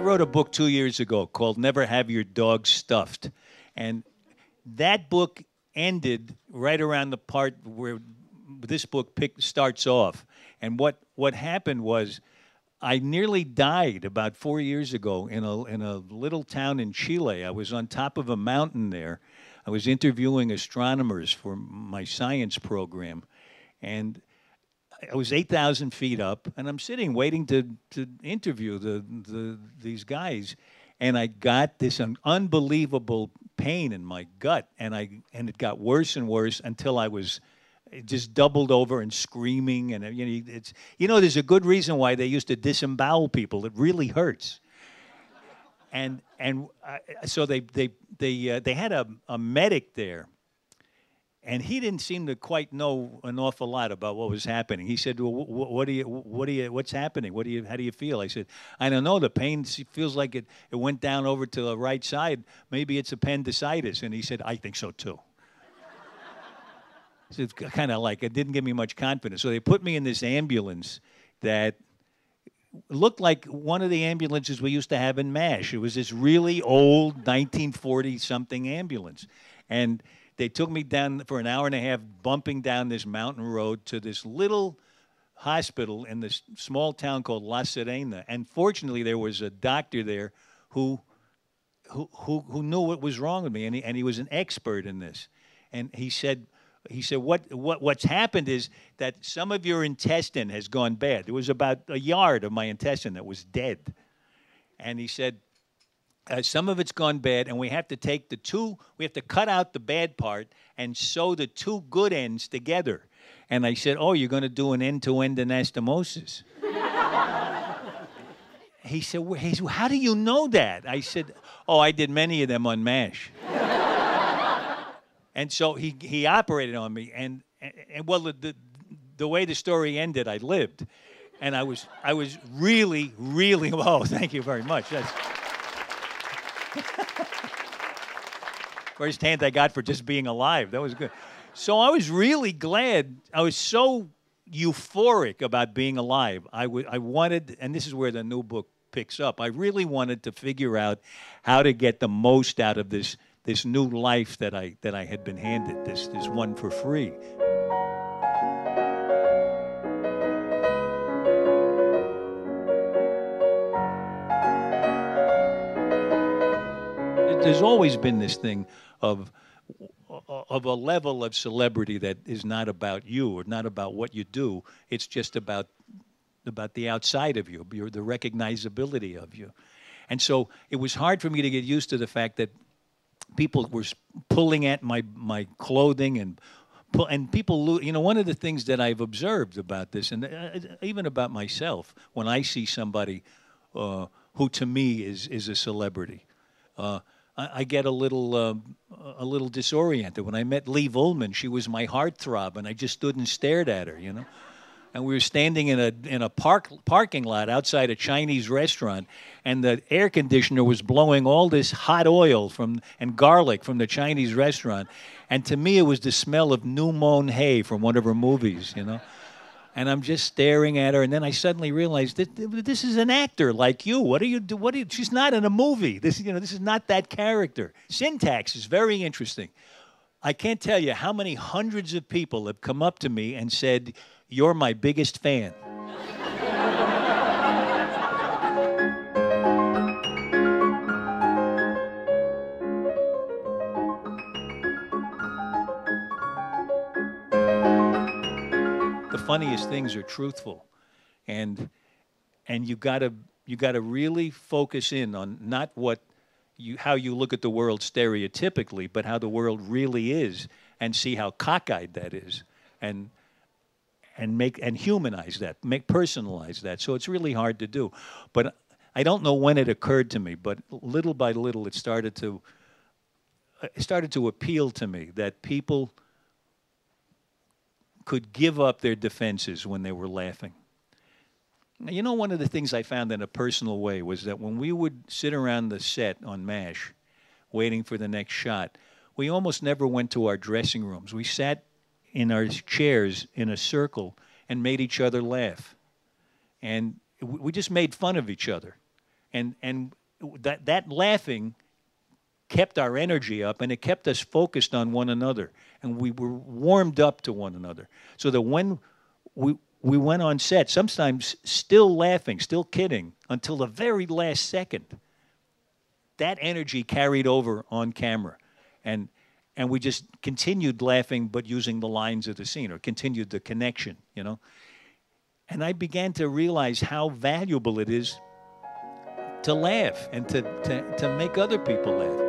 wrote a book 2 years ago called Never Have Your Dog Stuffed. And that book ended right around the part where this book starts off. And what happened was I nearly died about 4 years ago in a little town in Chile. I was on top of a mountain there. I was interviewing astronomers for my science program. And I was 8,000 feet up, and I'm sitting waiting to interview these guys, and I got this unbelievable pain in my gut, and it got worse and worse until I was just doubled over and screaming, and there's a good reason why they used to disembowel people. It really hurts, so they had a medic there. And he didn't seem to quite know an awful lot about what was happening. He said, "Well, what's happening? How do you feel?" I said, "I don't know. The pain feels like it went down over to the right side. Maybe it's appendicitis." And he said, "I think so too." So it's kind of like it didn't give me much confidence. So they put me in this ambulance that looked like one of the ambulances we used to have in MASH. It was this really old 1940-something ambulance, and they took me down for an hour and a half, bumping down this mountain road to this little hospital in this small town called La Serena. And fortunately, there was a doctor there who knew what was wrong with me, and he was an expert in this. And he said, what's happened is that some of your intestine has gone bad. There was about a yard of my intestine that was dead. And he said, some of it's gone bad, and we have to cut out the bad part and sew the two good ends together. And I said, "Oh, you're going to do an end-to-end anastomosis." He said, "How do you know that?" I said, "Oh, I did many of them on MASH." And so he operated on me, and well, the way the story ended, I lived. And I was really, really, oh, thank you very much. That's first hand I got for just being alive. That was good. So I was really glad. I was so euphoric about being alive. I wanted, and this is where the new book picks up, I really wanted to figure out how to get the most out of this new life that I had been handed, this one for free. There's always been this thing of a level of celebrity that is not about you or not about what you do. It's just about the outside of you, the recognizability of you. And so it was hard for me to get used to the fact that people were pulling at my clothing and people, one of the things that I've observed about this, and even about myself, when I see somebody who to me is a celebrity, I get a little disoriented. When I met Lee Vullman, she was my heartthrob, and I just stood and stared at her, And we were standing in a parking lot outside a Chinese restaurant, and the air conditioner was blowing all this hot oil and garlic from the Chinese restaurant. And to me, it was the smell of new mown hay from one of her movies, And I'm just staring at her, and then I suddenly realized that this is an actor like you. What do you do? She's not in a movie. This is not that character. Syntax is very interesting. I can't tell you how many hundreds of people have come up to me and said, "You're my biggest fan." The funniest things are truthful, and you gotta really focus in on not how you look at the world stereotypically, but how the world really is, and see how cockeyed that is, and humanize that, personalize that. So it's really hard to do. But I don't know when it occurred to me, but little by little it started to appeal to me that people could give up their defenses when they were laughing. Now, one of the things I found in a personal way was that when we would sit around the set on MASH waiting for the next shot, we almost never went to our dressing rooms. We sat in our chairs in a circle and made each other laugh. And we just made fun of each other. And that laughing kept our energy up, and it kept us focused on one another, and we were warmed up to one another, so that when we went on set, sometimes still laughing, still kidding, until the very last second, that energy carried over on camera, and we just continued laughing, but using the lines of the scene, or continued the connection, you know. And I began to realize how valuable it is to laugh and to make other people laugh.